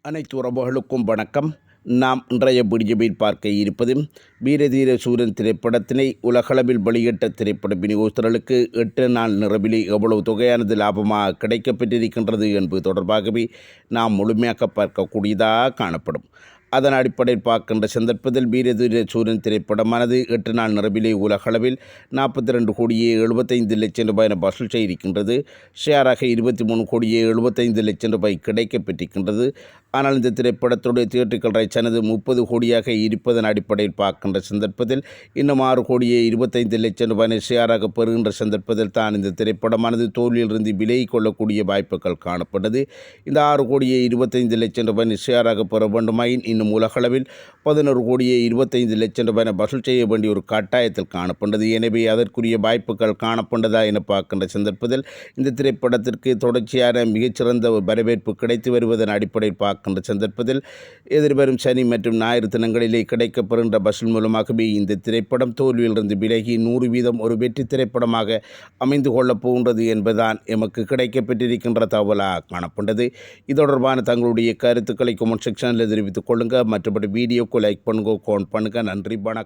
அனைத்து உறவுகளுக்கும் வணக்கம். நாம் இன்றைய வீடியோவில் பார்க்க இருப்பது வீரதீர சூரன் திரைப்படத்தினை உலகளவில் வெளியிட்ட திரைப்பட விநியோகஸ்தர்களுக்கு 8 நாள் நிறைவிலே எவ்வளவு தொகையானது லாபமாக கிடைக்கப்பெற்றிருக்கின்றது என்பது தொடர்பாகவே நாம் முழுமையாக பார்க்கக்கூடியதாக காணப்படும். அதன் அடிப்படையில் பார்க்கின்ற சந்தர்ப்பத்தில் வீரதீர சூரன் திரைப்படமானது 8 நாள் நிறைவிலே உலகளவில் 42 கோடியே 75 லட்சம் ரூபாய் என வசூல் செய்திருக்கின்றது. ஷேராக 23 கோடியே 75 லட்சம் ரூபாய் கிடைக்கப்பெற்றிருக்கின்றது. ஆனால் இந்த திரைப்படத்துடைய தியேட்டர்கள் ரைட்ஸானது 30 கோடியாக இருப்பதன் அடிப்படையில் பார்க்கின்ற சந்தர்ப்பத்தில் இன்னும் 6 கோடியே 25 லட்சம் ரூபாய் ஷேராக பெறுகின்ற சந்தர்ப்பத்தில் தான் இந்த திரைப்படமானது தோல்வியிலிருந்து விலகிக் கொள்ளக்கூடிய வாய்ப்புகள் காணப்பட்டது. இந்த 6 கோடியே 25 லட்சம் ரூபாய் ஷேராக பெற வேண்டுமாயின் இன்னும் உலகளவில் 11 கோடியே 25 லட்சம் ரூபாய் வசூல் செய்ய வேண்டிய ஒரு கட்டாயத்தில் காணப்பட்டது. எனவே அதற்குரிய வாய்ப்புகள் காணப்பட்டதா என பார்க்கின்ற சந்தர்ப்பத்தில் இந்த திரைப்படத்திற்கு தொடர்ச்சியான மிகச்சிறந்த ஒரு வரவேற்பு கிடைத்து வருவதன் அடிப்படையில் பார்க்கின்ற சந்தர்ப்பத்தில் எதிர்வரும் சனி மற்றும் ஞாயிறு தினங்களிலே கிடைக்கப்படுகின்ற வசூல் மூலமாகவே இந்த திரைப்படம் தோல்வியிலிருந்து விலகி 100% ஒரு வெற்றி திரைப்படமாக அமைந்து கொள்ளப் போகின்றது என்பதுதான் எமக்கு கிடைக்கப்பெற்றிருக்கின்ற தகவலாக காணப்பட்டது. இது தொடர்பான தங்களுடைய கருத்துக்களை கமெண்ட் செக்ஷனில் தெரிவித்துக் கொள்ளுங்கள். மற்றபடி வீடியோக்கு லைக் பண்ணுங்க, கமெண்ட் பண்ணுங்கள். நன்றி, வணக்கம்.